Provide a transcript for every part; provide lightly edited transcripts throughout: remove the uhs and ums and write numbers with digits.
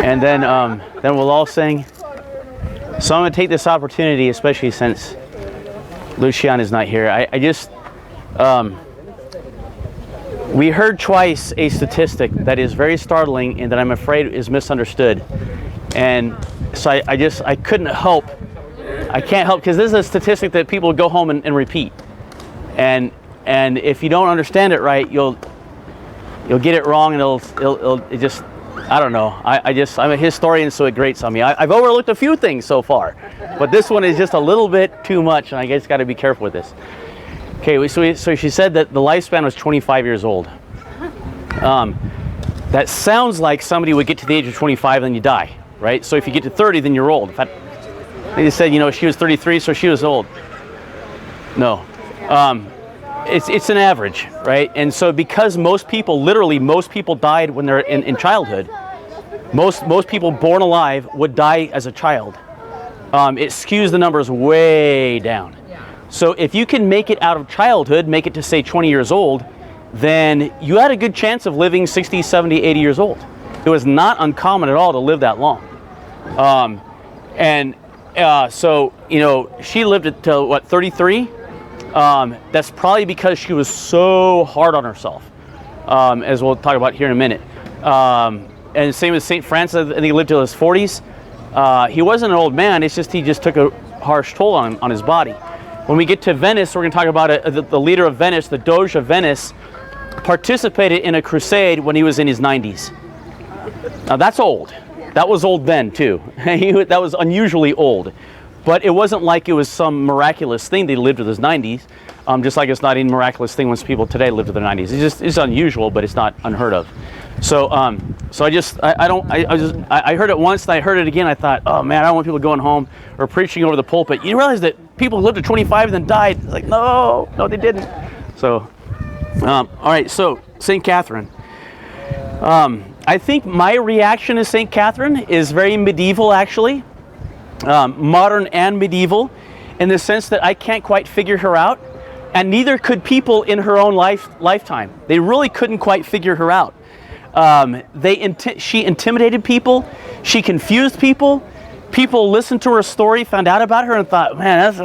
and then we'll all sing. So I'm going to take this opportunity, especially since Lucian is not here. We heard twice a statistic that is very startling and that I'm afraid is misunderstood. And so I couldn't help. I can't help, because this is a statistic that people go home and repeat. And if you don't understand it right, you'll get it wrong, and it just, I don't know. I'm a historian, so it grates on me. I've overlooked a few things so far, but this one is just a little bit too much, and I guess got to be careful with this. Okay, so she said that the lifespan was 25 years old. That sounds like somebody would get to the age of 25 and then you die, right? So if you get to 30, then you're old. In fact, they said, she was 33, so she was old. No. It's an average, right? And so because most people died when they're in childhood, most people born alive would die as a child. It skews the numbers way down. So if you can make it out of childhood, make it to say 20 years old, then you had a good chance of living 60, 70, 80 years old. It was not uncommon at all to live that long. So she lived until 33? That's probably because she was so hard on herself, as we'll talk about here in a minute. And same with St. Francis. I think he lived till his 40s. He wasn't an old man. It's just he just took a harsh toll on his body. When we get to Venice, we're going to talk about the leader of Venice, the Doge of Venice, participated in a crusade when he was in his 90s. Now that's old. That was old then too. That was unusually old. But it wasn't like it was some miraculous thing that he lived to his 90s, just like it's not a miraculous thing when people today live to their 90s. It's unusual, but it's not unheard of. So I heard it once, and I heard it again. I thought, oh man, I don't want people going home or preaching over the pulpit. You realize that people lived to 25 and then died? It's like, no, they didn't. So, all right. So St. Catherine. I think my reaction to St. Catherine is very medieval, actually. Modern and medieval, in the sense that I can't quite figure her out, and neither could people in her own lifetime. They really couldn't quite figure her out. She intimidated people. She confused people. People listened to her story, found out about her, and thought, man, that's,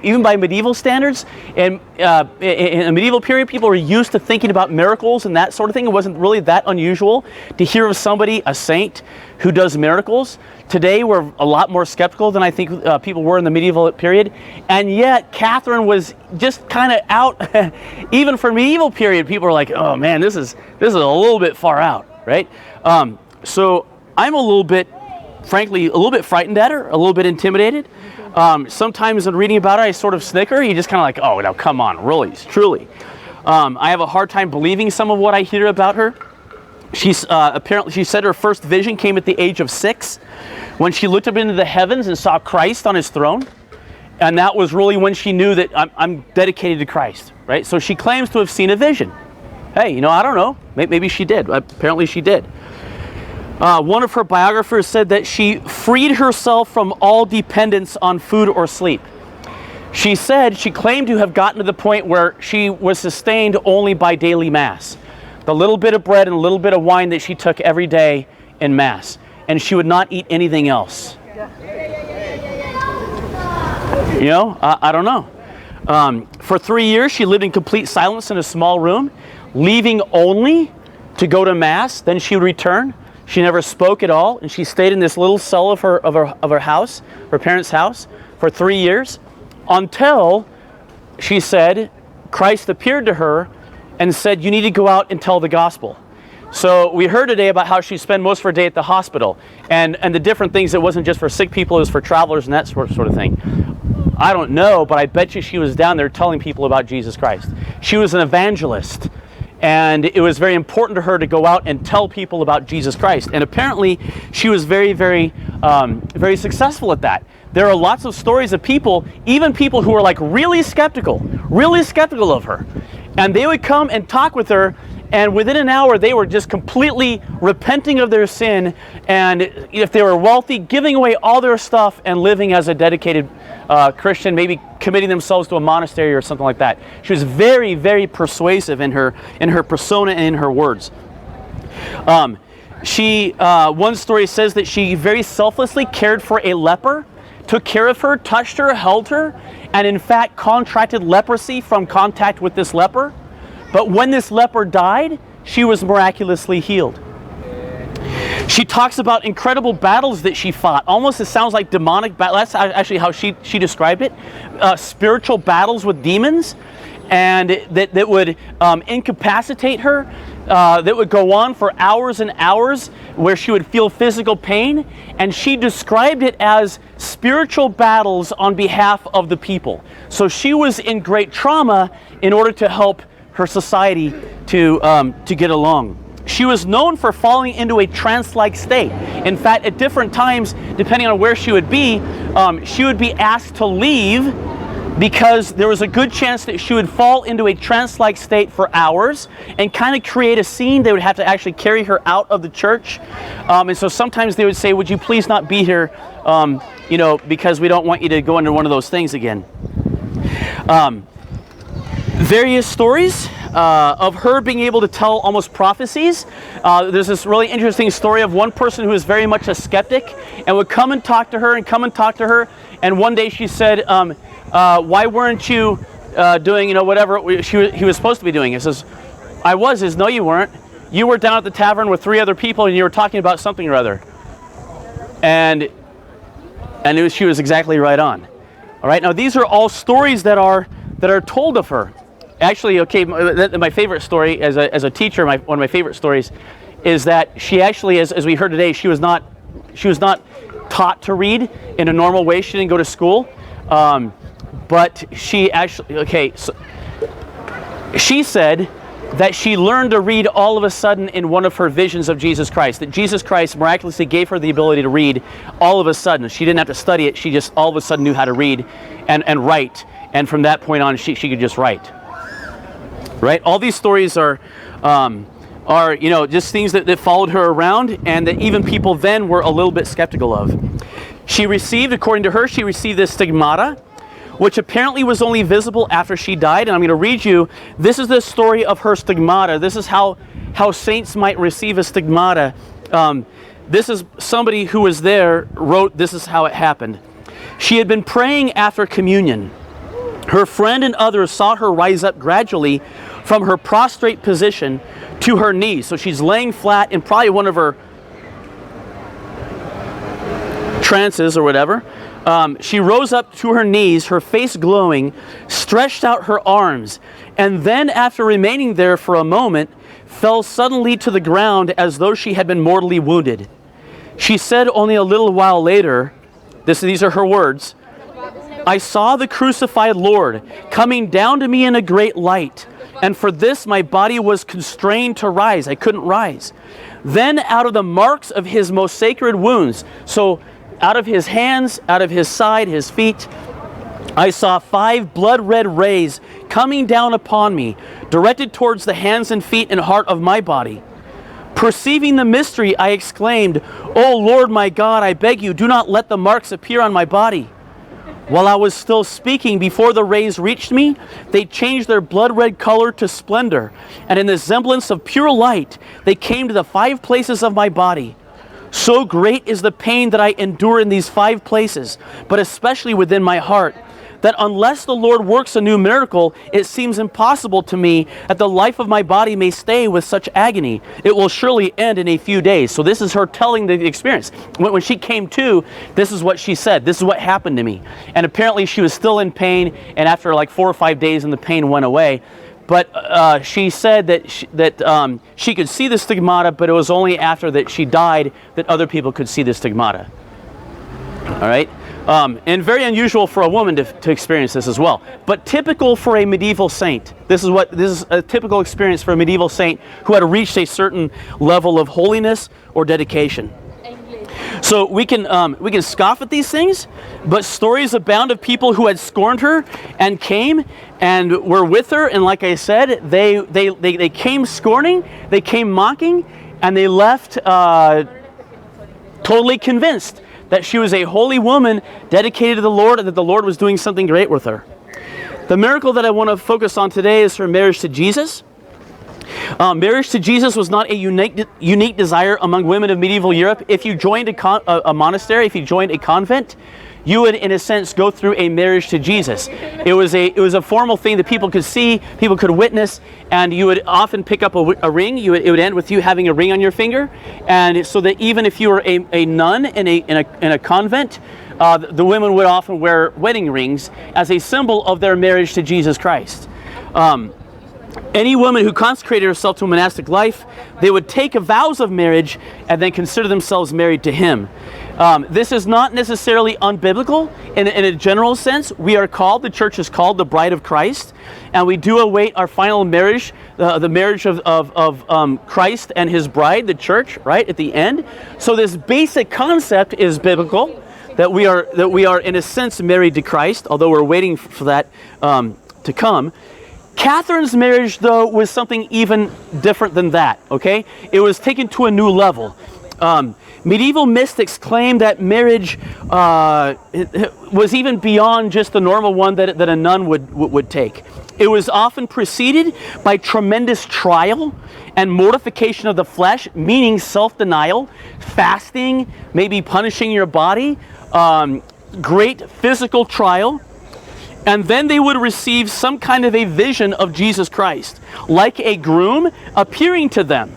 even by medieval standards, and in a medieval period, people were used to thinking about miracles and that sort of thing. It wasn't really that unusual to hear of somebody, a saint, who does miracles. Today, we're a lot more skeptical than I think people were in the medieval period. And yet, Catherine was just kind of out. Even for medieval period, people were like, oh man, this is a little bit far out, right? So I'm frankly, a little bit frightened at her, a little bit intimidated. Sometimes in reading about her, I sort of snicker. You just kind of like, oh, now come on, really, truly. I have a hard time believing some of what I hear about her. Apparently, she said her first vision came at the age of 6, when she looked up into the heavens and saw Christ on his throne. And that was really when she knew that I'm dedicated to Christ, right? So she claims to have seen a vision. Hey, I don't know. Maybe she did. Apparently she did. One of her biographers said that she freed herself from all dependence on food or sleep. She said she claimed to have gotten to the point where she was sustained only by daily Mass. The little bit of bread and a little bit of wine that she took every day in Mass. And she would not eat anything else. I don't know. For 3 years, she lived in complete silence in a small room, leaving only to go to Mass. Then she would return. She never spoke at all, and she stayed in this little cell of her house, her parents' house, for 3 years, until, she said, Christ appeared to her and said, you need to go out and tell the gospel. So we heard today about how she spent most of her day at the hospital, and the different things. It wasn't just for sick people, it was for travelers and that sort of thing. I don't know, but I bet you she was down there telling people about Jesus Christ. She was an evangelist. And it was very important to her to go out and tell people about Jesus Christ. And apparently, she was very, very, very successful at that. There are lots of stories of people, even people who were like really skeptical of her. And they would come and talk with her, and within an hour, they were just completely repenting of their sin. And if they were wealthy, giving away all their stuff and living as a dedicated Christian, maybe committing themselves to a monastery or something like that. She was very, very persuasive in her persona and in her words. One story says that she very selflessly cared for a leper, took care of her, touched her, held her, and in fact contracted leprosy from contact with this leper. But when this leper died, she was miraculously healed. She talks about incredible battles that she fought. Almost it sounds like demonic battles. That's actually how she described it. Spiritual battles with demons, and that would incapacitate her. That would go on for hours and hours, where she would feel physical pain. And she described it as spiritual battles on behalf of the people. So she was in great trauma in order to help her society to get along. She was known for falling into a trance-like state. In fact, at different times, depending on where she would be asked to leave, because there was a good chance that she would fall into a trance-like state for hours and kind of create a scene. They would have to actually carry her out of the church. And so sometimes they would say, would you please not be here, because we don't want you to go into one of those things again. Various stories of her being able to tell almost prophecies. There's this really interesting story of one person who was very much a skeptic and would come and talk to her. And one day she said, why weren't you doing, whatever he was supposed to be doing? He says, I was. He says, no, you weren't. You were down at the tavern with 3 other people and you were talking about something or other. And she was exactly right on. All right. Now, these are all stories that are told of her. Actually, okay, my favorite story as a teacher, one of my favorite stories, is that she actually, as we heard today, she was not taught to read in a normal way. She didn't go to school, but she actually, she said that she learned to read all of a sudden in one of her visions of Jesus Christ. That Jesus Christ miraculously gave her the ability to read all of a sudden. She didn't have to study it. She just all of a sudden knew how to read and write. And from that point on, she could just write. Right? All these stories are just things that followed her around, and that even people then were a little bit skeptical of. According to her, she received this stigmata, which apparently was only visible after she died. And I'm going to read you, this is the story of her stigmata. This is how saints might receive a stigmata. This is somebody who was there, wrote, this is how it happened. She had been praying after communion. Her friend and others saw her rise up gradually from her prostrate position to her knees. So she's laying flat in probably one of her trances or whatever. She rose up to her knees, her face glowing, stretched out her arms, and then, after remaining there for a moment, fell suddenly to the ground as though she had been mortally wounded. She said only a little while later, these are her words, I saw the crucified Lord coming down to me in a great light, and for this my body was constrained to rise. I couldn't rise. Then out of the marks of his most sacred wounds, so out of his hands, out of his side, his feet, I saw 5 blood-red rays coming down upon me, directed towards the hands and feet and heart of my body. Perceiving the mystery, I exclaimed, O Lord my God, I beg you, do not let the marks appear on my body. While I was still speaking, before the rays reached me, they changed their blood-red color to splendor, and in the semblance of pure light, they came to the 5 places of my body. So great is the pain that I endure in these 5 places, but especially within my heart, that unless the Lord works a new miracle, it seems impossible to me that the life of my body may stay with such agony. It will surely end in a few days. So this is her telling the experience. When she came to, this is what she said. This is what happened to me. And apparently she was still in pain, and after like 4 or 5 days, and the pain went away. But she said that she could see the stigmata, but it was only after that she died that other people could see the stigmata. All right? And very unusual for a woman to experience this as well. But typical for a medieval saint. This is a typical experience for a medieval saint who had reached a certain level of holiness or dedication. So we can scoff at these things, but stories abound of people who had scorned her and came and were with her. And like I said, they came scorning, they came mocking, and they left totally convinced that she was a holy woman dedicated to the Lord, and that the Lord was doing something great with her. The miracle that I want to focus on today is her marriage to Jesus. Marriage to Jesus was not a unique desire among women of medieval Europe. If you joined a monastery, if you joined a convent, you would, in a sense, go through a marriage to Jesus. It was a formal thing that people could see, people could witness, and you would often pick up a ring. It would end with you having a ring on your finger, and so that even if you were a nun in a convent, the women would often wear wedding rings as a symbol of their marriage to Jesus Christ. Any woman who consecrated herself to a monastic life, they would take vows of marriage and then consider themselves married to him. This is not necessarily unbiblical in a general sense. We are called, the church is called the bride of Christ, and we do await our final marriage, the marriage of Christ and his bride, the church, right, at the end. So this basic concept is biblical, that we are in a sense married to Christ, although we're waiting for that to come. Catherine's marriage, though, was something even different than that, okay? It was taken to a new level. Medieval mystics claimed that marriage was even beyond just the normal one that a nun would take. It was often preceded by tremendous trial and mortification of the flesh, meaning self-denial, fasting, maybe punishing your body, great physical trial. And then they would receive some kind of a vision of Jesus Christ, like a groom appearing to them.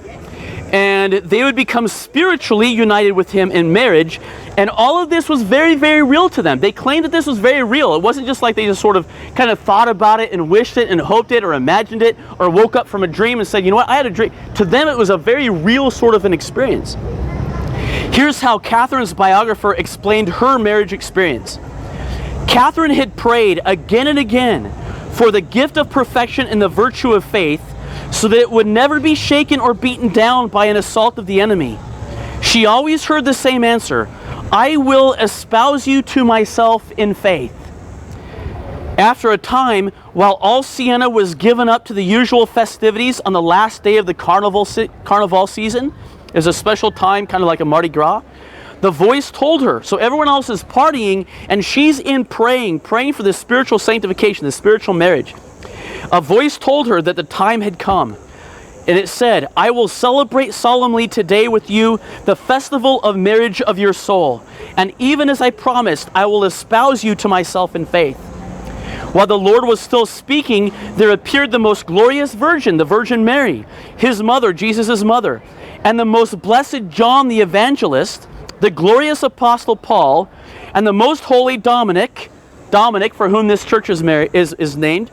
And they would become spiritually united with him in marriage. And all of this was very, very real to them. They claimed that this was very real. It wasn't just like they just sort of kind of thought about it and wished it and hoped it or imagined it or woke up from a dream and said, you know what, I had a dream. To them, it was a very real sort of an experience. Here's how Catherine's biographer explained her marriage experience. Catherine had prayed again and again for the gift of perfection in the virtue of faith so that it would never be shaken or beaten down by an assault of the enemy. She always heard the same answer, I will espouse you to myself in faith. After a time, while all Siena was given up to the usual festivities on the last day of the carnival season, is a special time, kind of like a Mardi Gras, the voice told her, so everyone else is partying and she's in praying for the spiritual sanctification, the spiritual marriage. A voice told her that the time had come. And it said, I will celebrate solemnly today with you the festival of marriage of your soul. And even as I promised, I will espouse you to myself in faith. While the Lord was still speaking, there appeared the most glorious Virgin, the Virgin Mary, his mother, Jesus' mother, and the most blessed John the Evangelist, the glorious Apostle Paul, and the most holy Dominic, for whom this church is named,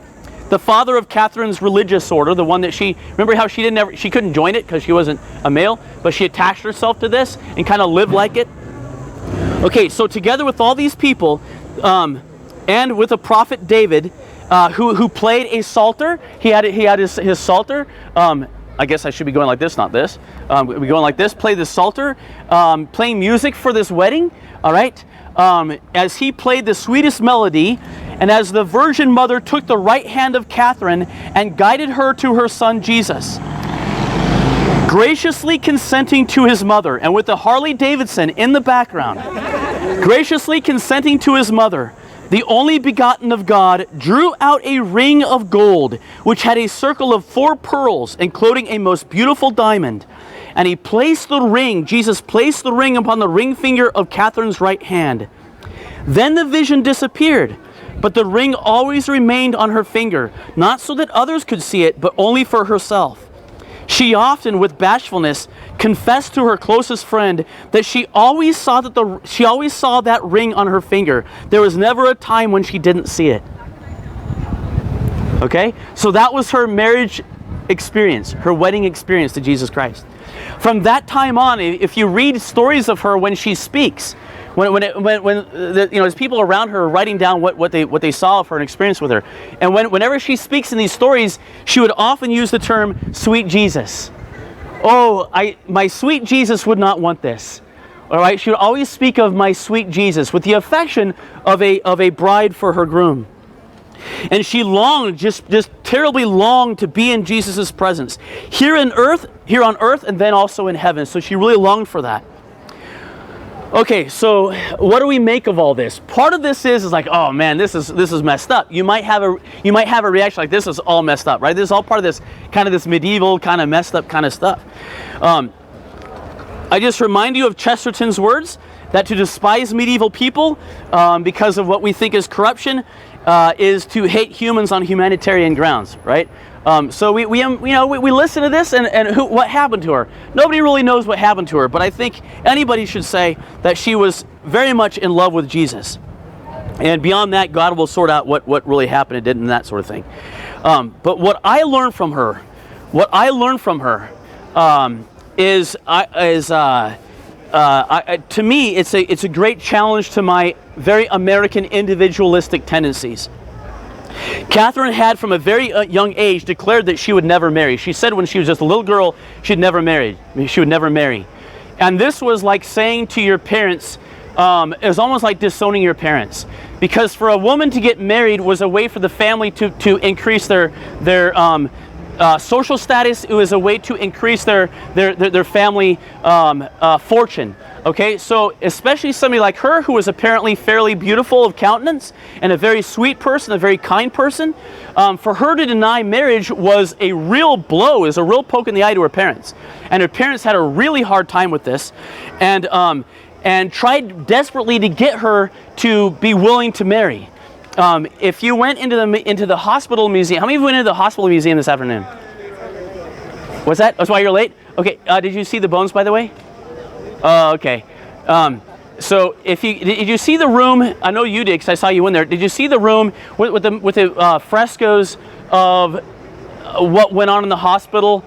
the father of Catherine's religious order, the one that remember how she couldn't join it because she wasn't a male, but she attached herself to this and kind of lived like it. Okay, so together with all these people, and with the prophet David, who played a psalter, he had his psalter. I guess I should be going like this, not this. We'll be going like this, play the psalter, playing music for this wedding, all right? As he played the sweetest melody, and as the Virgin Mother took the right hand of Catherine and guided her to her son Jesus, graciously consenting to his mother, and with the Harley Davidson in the background, graciously consenting to his mother, the only begotten of God drew out a ring of gold, which had a circle of 4 pearls, enclosing a most beautiful diamond. And Jesus placed the ring upon the ring finger of Catherine's right hand. Then the vision disappeared, but the ring always remained on her finger, not so that others could see it, but only for herself. She often, with bashfulness, confessed to her closest friend that she always saw that ring on her finger. There was never a time when she didn't see it. Okay? So that was her marriage experience, her wedding experience to Jesus Christ. From that time on, if you read stories of her when she speaks, as people around her are writing down what they saw of her and experienced with her, and whenever she speaks in these stories, she would often use the term "sweet Jesus." Oh, my sweet Jesus would not want this. All right, she would always speak of my sweet Jesus with the affection of a bride for her groom. And she longed, just terribly longed to be in Jesus' presence here on earth, and then also in heaven. So she really longed for that. Okay, so what do we make of all this? Part of this is like, oh man, this is messed up. You might have a reaction like, this is all messed up, right? This is all part of this kind of this medieval kind of messed up kind of stuff. I just remind you of Chesterton's words that to despise medieval people because of what we think is corruption is to hate humans on humanitarian grounds, right? So we listen to this, and what happened to her? Nobody really knows what happened to her, but I think anybody should say that she was very much in love with Jesus. And beyond that, God will sort out what really happened and didn't, and that sort of thing. But what I learned from her, to me, it's a great challenge to my very American individualistic tendencies. Catherine had, from a very young age, declared that she would never marry. She said when she was just a little girl, she would never marry. And this was like saying to your parents, it was almost like disowning your parents. Because for a woman to get married was a way for the family to increase their social status. It was a way to increase their family fortune. Okay, so especially somebody like her, who was apparently fairly beautiful of countenance and a very sweet person, a very kind person, for her to deny marriage was a real blow, is a real poke in the eye to her parents. And her parents had a really hard time with this, and tried desperately to get her to be willing to marry. If you went into the hospital museum, how many of you went into the hospital museum this afternoon? What's that? That's why you're late? Okay, did you see the bones, by the way? Oh, okay. So did you see the room? I know you did, because I saw you in there. Did you see the room with the frescoes of what went on in the hospital?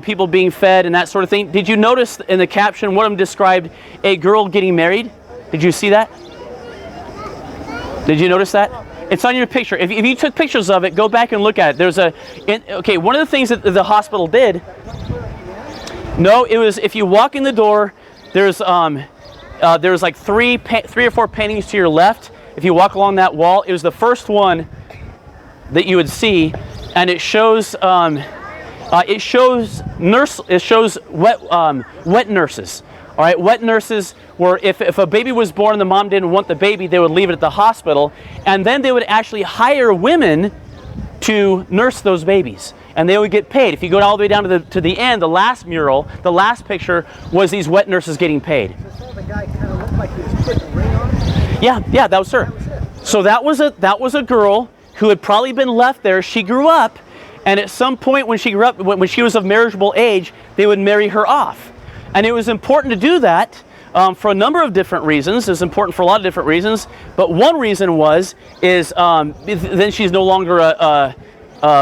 People being fed and that sort of thing. Did you notice in the caption one of them described a girl getting married? Did you see that? Did you notice that? It's on your picture. If you took pictures of it, go back and look at it. One of the things that the hospital did. No, it was if you walk in the door, there's like three or four paintings to your left. If you walk along that wall, it was the first one that you would see, and it shows wet nurses. All right, wet nurses were, if a baby was born and the mom didn't want the baby, they would leave it at the hospital, and then they would actually hire women to nurse those babies, and they would get paid. If you go all the way down to the end, the last mural, the last picture was these wet nurses getting paid. So the guy kind of looked like he was putting a ring on it? Yeah, that was her. So that was a girl who had probably been left there. She grew up, and at some point when she grew up, when she was of marriageable age, they would marry her off. And it was important to do that for a number of different reasons. It's important for a lot of different reasons. But one reason is then she's no longer a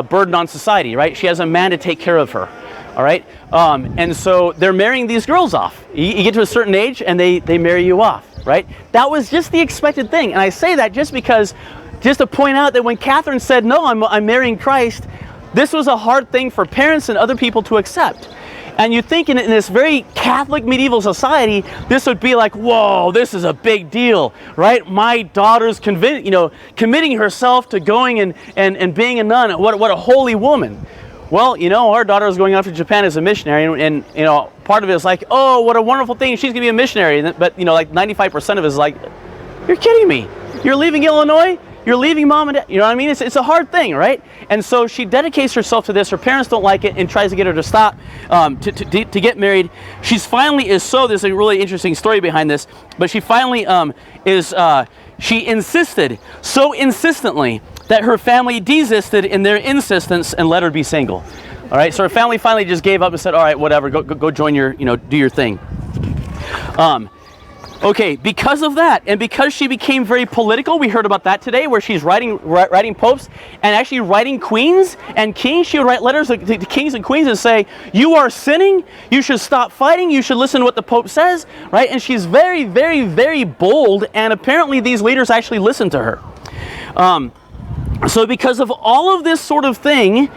burden on society, right? She has a man to take care of her, all right? And so they're marrying these girls off. You get to a certain age and they marry you off, right? That was just the expected thing. And I say that just to point out that when Catherine said, no, I'm marrying Christ, this was a hard thing for parents and other people to accept. And you think in this very Catholic medieval society, this would be like, whoa, this is a big deal, right? My daughter's committing herself to going and being a nun. What a holy woman. Well, our daughter is going off to Japan as a missionary, and part of it is like, oh, what a wonderful thing, she's going to be a missionary. But, like 95% of it is like, you're kidding me. You're leaving Illinois? You're leaving mom and dad. You know what I mean? It's a hard thing, right? And so she dedicates herself to this. Her parents don't like it and tries to get her to stop, to get married. There's a really interesting story behind this, but she finally she insisted so insistently that her family desisted in their insistence and let her be single. All right, so her family finally just gave up and said, all right, whatever, go join your, do your thing. Okay, because of that, and because she became very political, we heard about that today, where she's writing popes and actually writing queens and kings. She would write letters to kings and queens and say, you are sinning, you should stop fighting, you should listen to what the Pope says, right? And she's very, very, very bold, and apparently these leaders actually listen to her. So because of all of this sort of thing,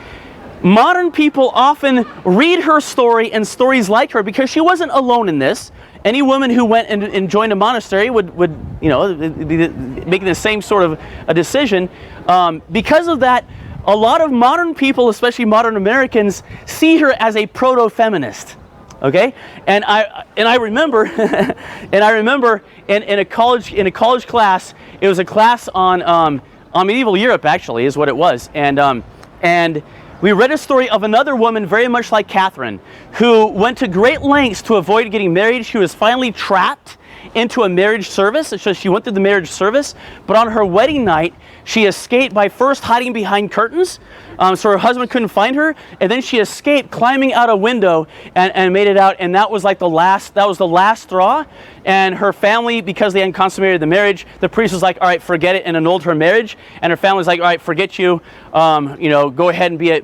modern people often read her story and stories like her, because she wasn't alone in this. Any woman who went and joined a monastery would be making the same sort of a decision. Because of that, a lot of modern people, especially modern Americans, see her as a proto-feminist. Okay, and I remember, in a college class. It was a class on medieval Europe, actually, is what it was, and we read a story of another woman very much like Catherine, who went to great lengths to avoid getting married. She was finally trapped into a marriage service, so she went through the marriage service, but on her wedding night, she escaped by first hiding behind curtains, so her husband couldn't find her, and then she escaped climbing out a window and made it out, and that was like the last straw. And her family, because they hadn't consummated the marriage, the priest was like, all right, forget it, and annulled her marriage, and her family was like, all right, forget you, go ahead and be a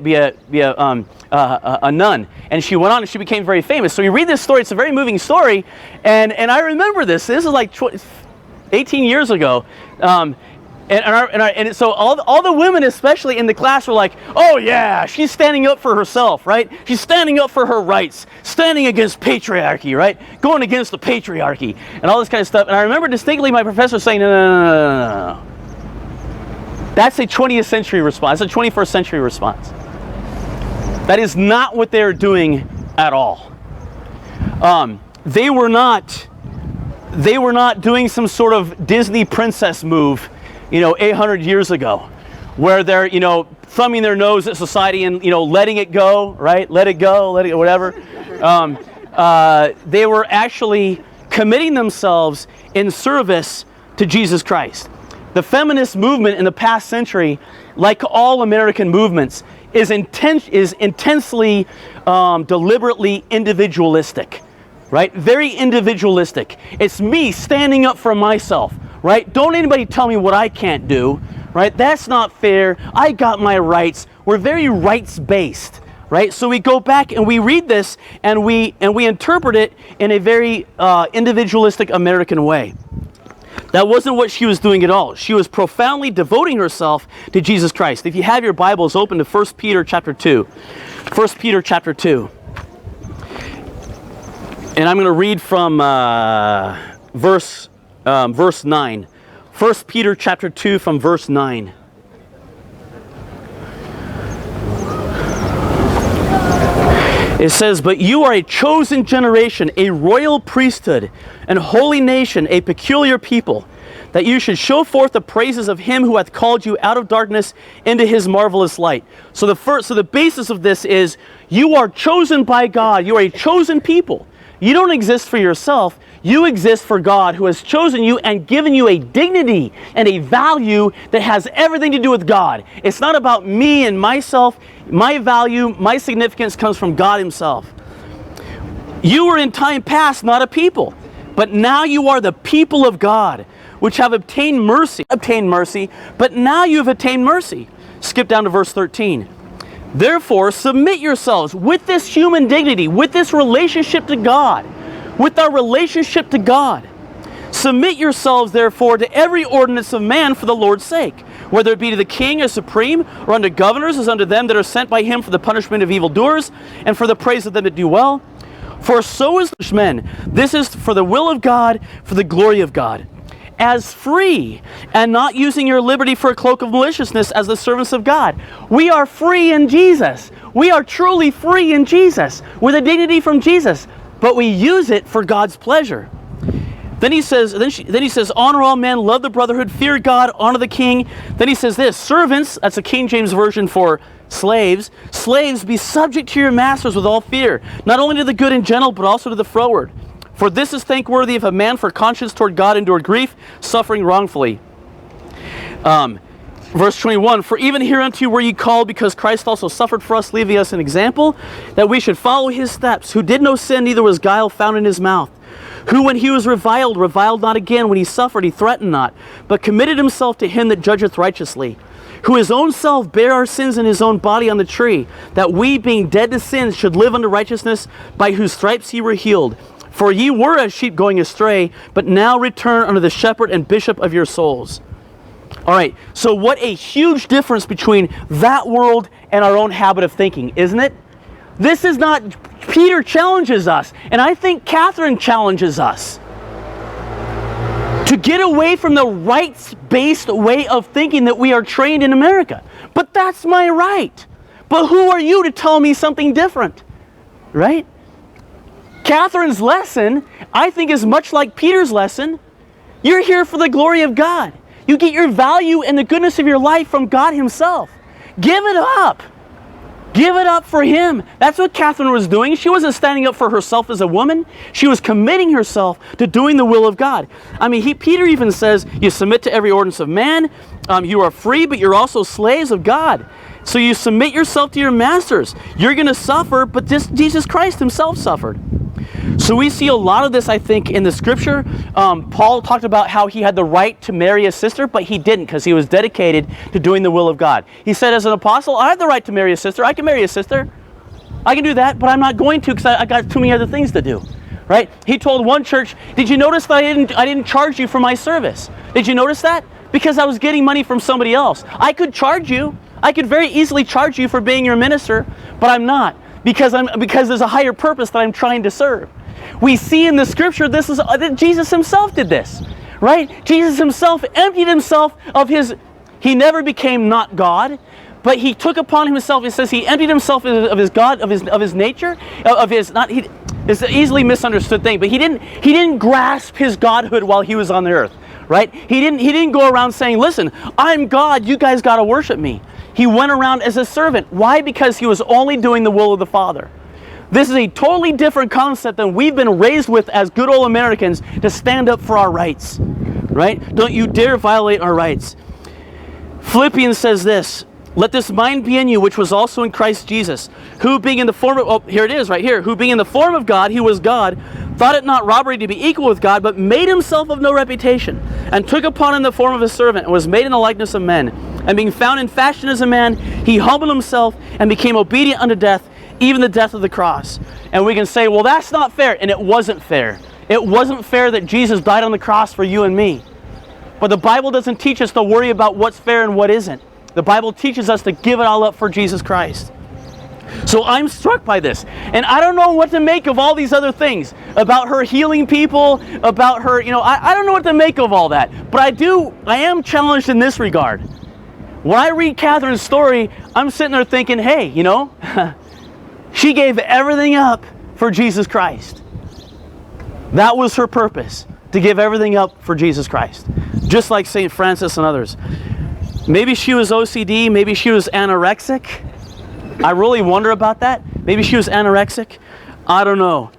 nun. And she went on and she became very famous. So you read this story, it's a very moving story, and I remember this is like 18 years ago. And so all the women, especially in the class, were like, oh yeah, she's standing up for herself, right? She's standing up for her rights, standing against patriarchy, right? Going against the patriarchy, and all this kind of stuff. And I remember distinctly my professor saying, no. That's a 20th century response. That's a 21st century response. That is not what they're doing at all. They were not doing some sort of Disney princess move, 800 years ago, where they're, thumbing their nose at society and, letting it go, right? Let it go, whatever. They were actually committing themselves in service to Jesus Christ. The feminist movement in the past century, like all American movements, is intensely, deliberately individualistic, right? Very individualistic. It's me standing up for myself. Right? Don't anybody tell me what I can't do, right? That's not fair. I got my rights. We're very rights-based, right? So we go back and we read this and we interpret it in a very individualistic American way. That wasn't what she was doing at all. She was profoundly devoting herself to Jesus Christ. If you have your Bibles open to 1 Peter chapter 2. 1 Peter chapter 2. And I'm going to read from verse 9. 1 Peter chapter 2 from verse 9. It says, but you are a chosen generation, a royal priesthood, an holy nation, a peculiar people, that you should show forth the praises of him who hath called you out of darkness into his marvelous light. So the basis of this is you are chosen by God. You are a chosen people. You don't exist for yourself. You exist for God, who has chosen you and given you a dignity and a value that has everything to do with God. It's not about me and myself. My value, my significance comes from God himself. You were in time past not a people, but now you are the people of God, which have obtained mercy, but now you have attained mercy. Skip down to verse 13. Therefore, submit yourselves with this human dignity, with this relationship to God, with our relationship to God. Submit yourselves, therefore, to every ordinance of man for the Lord's sake, whether it be to the king as supreme, or unto governors as unto them that are sent by him for the punishment of evildoers, and for the praise of them that do well. For so is men. This is for the will of God, for the glory of God. As free, and not using your liberty for a cloak of maliciousness, as the servants of God. We are free in Jesus. We are truly free in Jesus, with a dignity from Jesus. But we use it for God's pleasure. Then he says, honor all men, love the brotherhood, fear God, honor the king. Then he says this, servants, that's a King James version for slaves. Slaves, be subject to your masters with all fear, not only to the good and gentle, but also to the froward. For this is thankworthy if a man for conscience toward God endure grief, suffering wrongfully. Verse 21, for even hereunto were ye called, because Christ also suffered for us, leaving us an example, that we should follow his steps, who did no sin, neither was guile found in his mouth. Who when he was reviled not again, when he suffered, he threatened not, but committed himself to him that judgeth righteously. Who his own self bare our sins in his own body on the tree, that we, being dead to sins, should live unto righteousness, by whose stripes ye were healed. For ye were as sheep going astray, but now return unto the shepherd and bishop of your souls. All right, so what a huge difference between that world and our own habit of thinking, isn't it? This is not, Peter challenges us, and I think Catherine challenges us to get away from the rights-based way of thinking that we are trained in America. But that's my right. But who are you to tell me something different? Right? Catherine's lesson, I think, is much like Peter's lesson. You're here for the glory of God. You get your value and the goodness of your life from God himself. Give it up. Give it up for him. That's what Catherine was doing. She wasn't standing up for herself as a woman. She was committing herself to doing the will of God. I mean, Peter even says, you submit to every ordinance of man. You are free, but you're also slaves of God. So you submit yourself to your masters. You're going to suffer, but Jesus Christ himself suffered. So we see a lot of this, I think, in the scripture. Paul talked about how he had the right to marry a sister, but he didn't because he was dedicated to doing the will of God. He said, as an apostle, I have the right to marry a sister. I can marry a sister. I can do that, but I'm not going to because I got too many other things to do. Right? He told one church, did you notice that I didn't charge you for my service? Did you notice that? Because I was getting money from somebody else. I could charge you. I could very easily charge you for being your minister, but I'm not. Because there's a higher purpose that I'm trying to serve. We see in the scripture that Jesus himself did this, right? Jesus himself emptied himself of he never became not God, but he took upon himself, it says he emptied himself of his God, of his nature, it's an easily misunderstood thing, but he didn't grasp his godhood while he was on the earth, right? He didn't go around saying, listen, I'm God, you guys got to worship me. He went around as a servant. Why? Because he was only doing the will of the Father. This is a totally different concept than we've been raised with as good old Americans to stand up for our rights, right? Don't you dare violate our rights. Philippians says this, let this mind be in you, which was also in Christ Jesus, who being in the form of, here it is right here, who being in the form of God, he was God, thought it not robbery to be equal with God, but made himself of no reputation, and took upon him the form of a servant, and was made in the likeness of men. And being found in fashion as a man, he humbled himself and became obedient unto death, even the death of the cross. And we can say, well, that's not fair. And it wasn't fair. It wasn't fair that Jesus died on the cross for you and me. But the Bible doesn't teach us to worry about what's fair and what isn't. The Bible teaches us to give it all up for Jesus Christ. So I'm struck by this. And I don't know what to make of all these other things. About her healing people, about her, I don't know what to make of all that. But I am challenged in this regard. When I read Catherine's story, I'm sitting there thinking, hey, she gave everything up for Jesus Christ. That was her purpose, to give everything up for Jesus Christ. Just like St. Francis and others. Maybe she was OCD, maybe she was anorexic. I really wonder about that. Maybe she was anorexic. I don't know.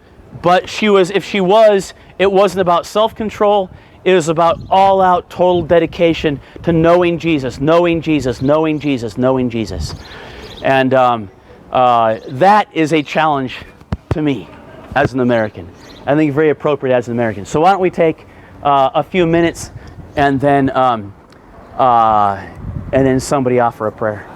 But if she was, it wasn't about self-control. It was about all-out, total dedication to knowing Jesus, knowing Jesus, knowing Jesus, knowing Jesus. And that is a challenge to me as an American. I think very appropriate as an American. So why don't we take a few minutes and then somebody offer a prayer.